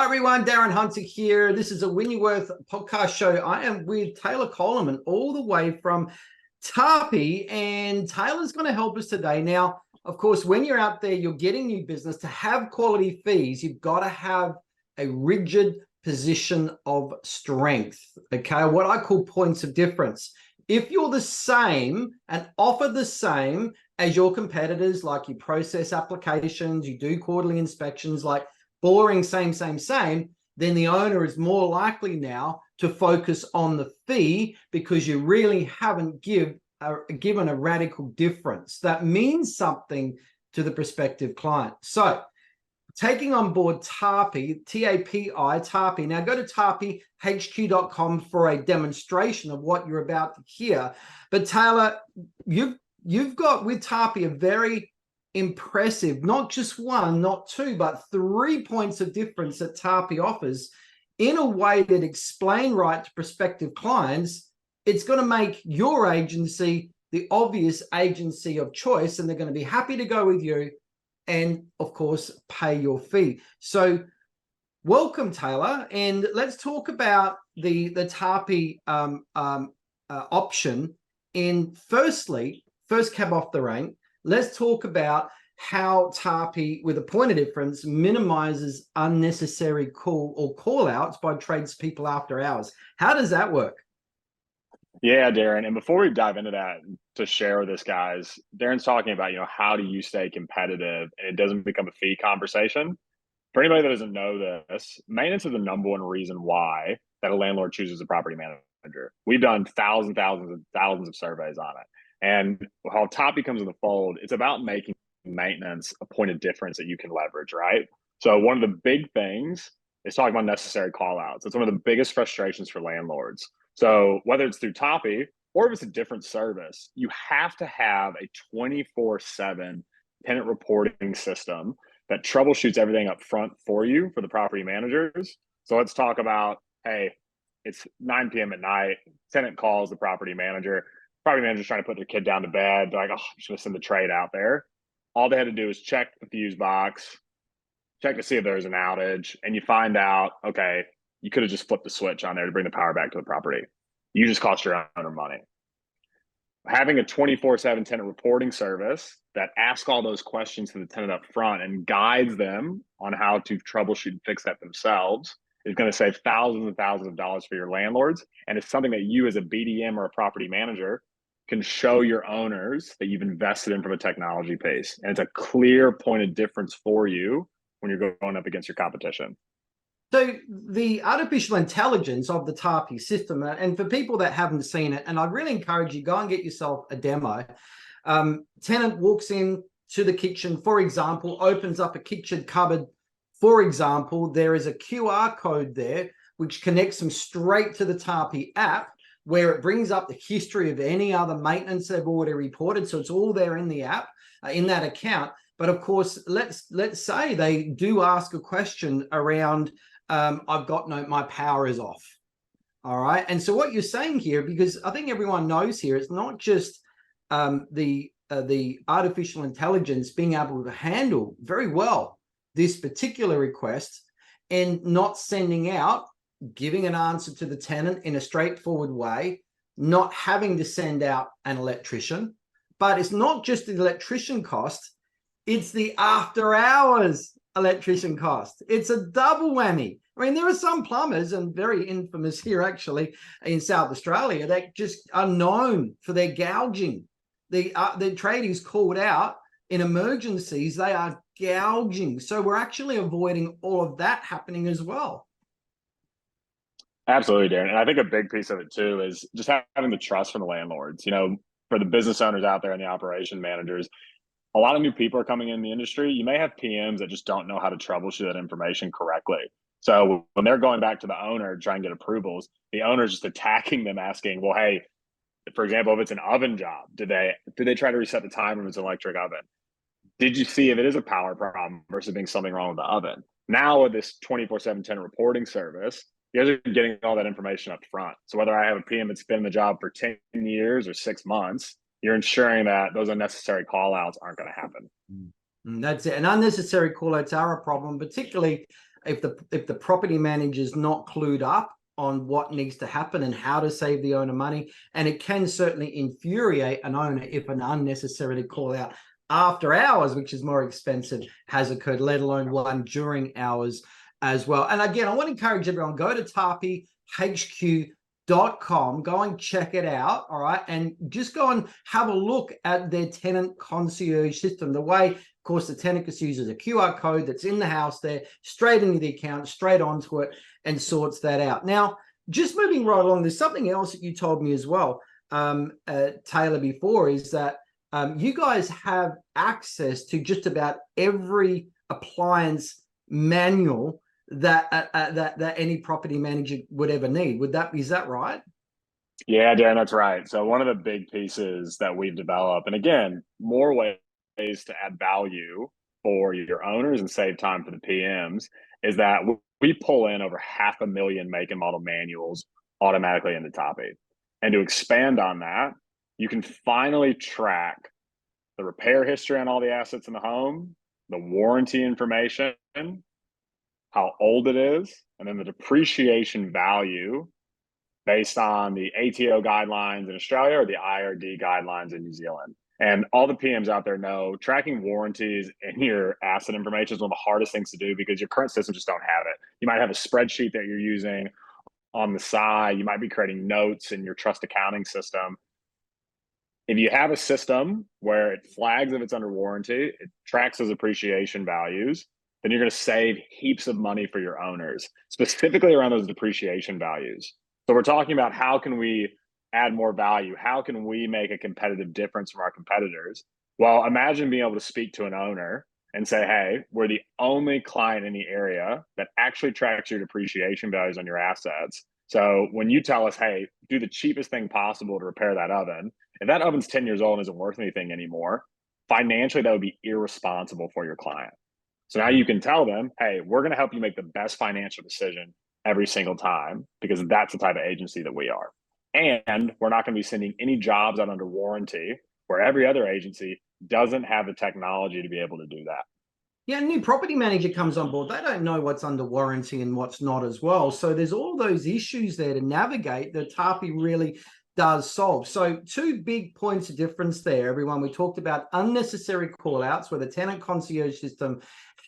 everyone, Darren Hunter here. This is a Win Your Worth podcast show. I am with Taylor Coleman all the way from Tapi, and Taylor's going to help us today. Now, of course, when you're out there, you're getting new business. To have quality fees, you've got to have a rigid position of strength, okay? What I call points of difference. If you're the same and offer the same as your competitors, like you process applications, you do quarterly inspections, like boring, same, then the owner is more likely now to focus on the fee because you really haven't given a radical difference. That means something to the prospective client. So taking on board Tapi, T-A-P-I, Tapi. Now go to tapihq.com for a demonstration of what you're about to hear. But Taylor, you've got with Tapi a very impressive, not just one, not two, but 3 points of difference that Tapi offers in a way that explain right to prospective clients. It's going to make your agency the obvious agency of choice, and they're going to be happy to go with you and, of course, pay your fee. So welcome, Taylor, and let's talk about the Tapi option. And first cab off the rank, let's talk about how Tapi, with a point of difference, minimizes unnecessary call outs by tradespeople after hours. How does that work? Yeah, Darren. And before we dive into that, to share with us, guys, Darren's talking about, how do you stay competitive and it doesn't become a fee conversation. For anybody that doesn't know this, maintenance is the number one reason why that a landlord chooses a property manager. We've done thousands of surveys on it. And how Tapi comes in the fold, it's about making maintenance a point of difference that you can leverage, right? So one of the big things is talking about necessary call outs. It's one of the biggest frustrations for landlords. So whether it's through Tapi or if it's a different service, you have to have a 24/7 tenant reporting system that troubleshoots everything up front for you, for the property managers. So let's talk about, hey, it's 9 p.m. at night, tenant calls the property manager's trying to put their kid down to bed. They're like, oh, I'm just going to send the trade out there. All they had to do is check the fuse box, check to see if there's an outage, and you find out, okay, you could have just flipped the switch on there to bring the power back to the property. You just cost your owner money. Having a 24/7 tenant reporting service that asks all those questions to the tenant up front and guides them on how to troubleshoot and fix that themselves is going to save thousands and thousands of dollars for your landlords. And it's something that you as a BDM or a property manager can show your owners that you've invested in from a technology pace. And it's a clear point of difference for you when you're going up against your competition. So the artificial intelligence of the Tapi system, and for people that haven't seen it, and I'd really encourage you, go and get yourself a demo. Tenant walks in to the kitchen, for example, opens up a kitchen cupboard. For example, there is a QR code there, which connects them straight to the Tapi app, where it brings up the history of any other maintenance they've already reported. So it's all there in the app, in that account. But of course, let's say they do ask a question around, I've got my power is off. All right. And so what you're saying here, because I think everyone knows here, it's not just the artificial intelligence being able to handle very well this particular request and not sending out, giving an answer to the tenant in a straightforward way, not having to send out an electrician. But it's not just the electrician cost, it's the after hours electrician cost. It's a double whammy. I mean, there are some plumbers, and very infamous here actually in South Australia, that just are known for their gouging. The tradies called out in emergencies, they are gouging. So we're actually avoiding all of that happening as well. Absolutely, Darren. And I think a big piece of it too is just having the trust from the landlords. For the business owners out there and the operation managers, a lot of new people are coming in the industry. You may have PMs that just don't know how to troubleshoot that information correctly. So when they're going back to the owner to try and get approvals, the owner's just attacking them, asking, well, hey, for example, if it's an oven job, did they try to reset the timer if it's an electric oven? Did you see if it is a power problem versus being something wrong with the oven? Now with this 24/7 tenant reporting service, you guys are getting all that information up front. So whether I have a PM that's been in the job for 10 years or 6 months, you're ensuring that those unnecessary call outs aren't going to happen. That's it. And unnecessary call outs are a problem, particularly if the property manager's not clued up on what needs to happen and how to save the owner money. And it can certainly infuriate an owner if an unnecessarily call out after hours, which is more expensive, has occurred, let alone one during hours as well. And again, I want to encourage everyone, go to tarpeyhq.com, go and check it out, all right? And just go and have a look at their tenant concierge system. The way, of course, the tenant just uses a QR code that's in the house there, straight into the account, straight onto it, and sorts that out. Now, just moving right along, there's something else that you told me as well, Taylor, before, is that you guys have access to just about every appliance manual that any property manager would ever need. Is that right? Yeah, Dan, that's right. So one of the big pieces that we've developed, and again, more ways to add value for your owners and save time for the PMs, is that we pull in over 500,000 make and model manuals automatically into Toppy. And to expand on that, you can finally track the repair history on all the assets in the home, the warranty information, how old it is, and then the depreciation value based on the ATO guidelines in Australia or the IRD guidelines in New Zealand. And all the PMs out there know tracking warranties and your asset information is one of the hardest things to do because your current system just don't have it. You might have a spreadsheet that you're using on the side. You might be creating notes in your trust accounting system. If you have a system where it flags if it's under warranty, it tracks those appreciation values, then you're going to save heaps of money for your owners, specifically around those depreciation values. So we're talking about how can we add more value? How can we make a competitive difference from our competitors? Well, imagine being able to speak to an owner and say, hey, we're the only client in the area that actually tracks your depreciation values on your assets. So when you tell us, hey, do the cheapest thing possible to repair that oven, if that oven's 10 years old and isn't worth anything anymore, financially, that would be irresponsible for your client. So now you can tell them, hey, we're going to help you make the best financial decision every single time because that's the type of agency that we are. And we're not going to be sending any jobs out under warranty where every other agency doesn't have the technology to be able to do that. Yeah, a new property manager comes on board. They don't know what's under warranty and what's not as well. So there's all those issues there to navigate that Tarpey really does solve. So 2 big points of difference there, everyone. We talked about unnecessary call-outs where the tenant concierge system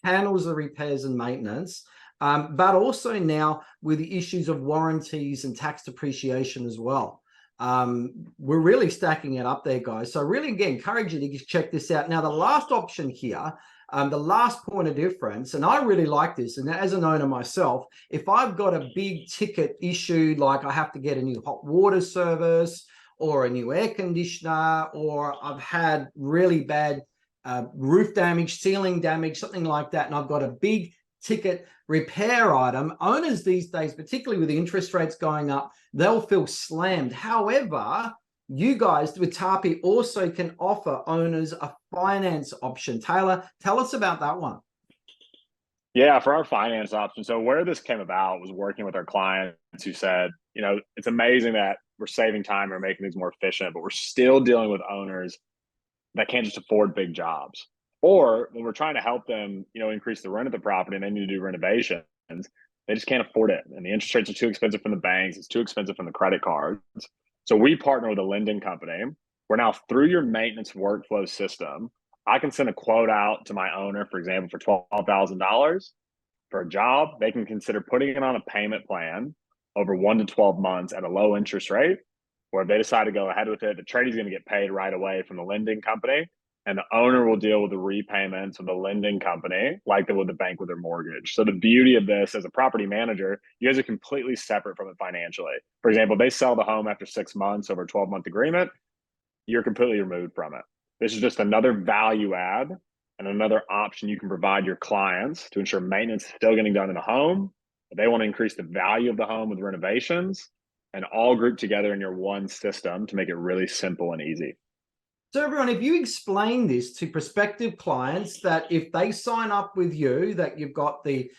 handles the repairs and maintenance, but also now with the issues of warranties and tax depreciation as well. We're really stacking it up there, guys. So really, again, encourage you to check this out. Now, the last option here, the last point of difference, and I really like this, and as an owner myself, if I've got a big ticket issue, like I have to get a new hot water service or a new air conditioner, or I've had really bad roof damage, ceiling damage, something like that, and I've got a big ticket repair item, owners these days, particularly with the interest rates going up, they'll feel slammed. However, you guys with Tarpey also can offer owners a finance option. Taylor, tell us about that one. Yeah, for our finance option. So where this came about was working with our clients who said, you know, it's amazing that we're saving time or making things more efficient, but we're still dealing with owners that can't just afford big jobs. Or when we're trying to help them, you know, increase the rent of the property and they need to do renovations, they just can't afford it. And the interest rates are too expensive from the banks. It's too expensive from the credit cards. So we partner with a lending company where now through your maintenance workflow system, I can send a quote out to my owner, for example, for $12,000 for a job. They can consider putting it on a payment plan over 1 to 12 months at a low interest rate, or if they decide to go ahead with it, the trading's going to get paid right away from the lending company, and the owner will deal with the repayments of the lending company like they would the bank with their mortgage. So the beauty of this as a property manager, you guys are completely separate from it financially. For example, they sell the home after 6 months over a 12-month agreement, you're completely removed from it. This is just another value add and another option you can provide your clients to ensure maintenance is still getting done in the home. If they want to increase the value of the home with renovations, and all grouped together in your one system to make it really simple and easy. So everyone, if you explain this to prospective clients that if they sign up with you, that you've got the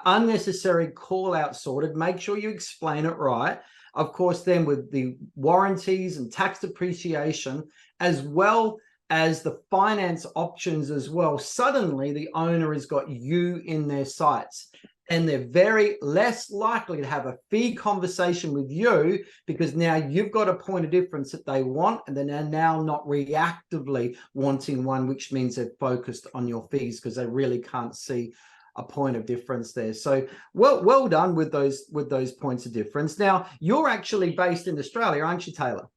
unnecessary call out sorted, make sure you explain it right. Of course, then with the warranties and tax depreciation, as well as the finance options as well, suddenly the owner has got you in their sights. and they're very less likely to have a fee conversation with you because now you've got a point of difference that they want, and they're now not reactively wanting one, which means they're focused on your fees because they really can't see a point of difference there. So well done with those points of difference. Now, you're actually based in Australia, aren't you, Taylor?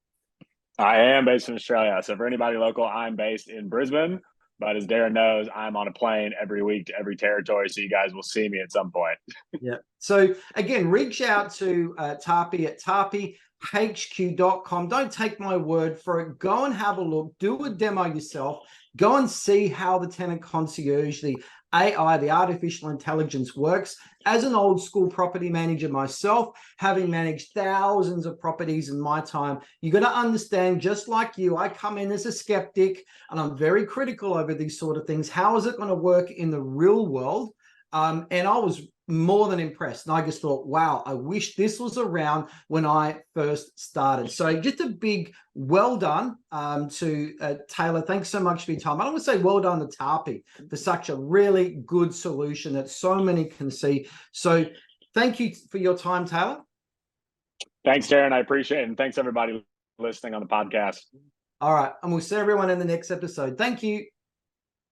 I am based in Australia. So for anybody local, I'm based in Brisbane. But as Darren knows, I'm on a plane every week to every territory. So you guys will see me at some point. Yeah. So again, reach out to Tapi at tapihq.com. Don't take my word for it. Go and have a look. Do a demo yourself. Go and see how the tenant concierge, the AI, the artificial intelligence works. As an old school property manager myself, having managed thousands of properties in my time, you got to understand, just like you, I come in as a skeptic and I'm very critical over these sort of things. How is it going to work in the real world? And I was more than impressed. And I just thought, wow, I wish this was around when I first started. So just a big well done to Taylor. Thanks so much for your time. I want to say well done to Tapi for such a really good solution that so many can see. So thank you for your time, Taylor. Thanks, Darren. I appreciate it. And thanks, everybody listening on the podcast. All right. And we'll see everyone in the next episode. Thank you.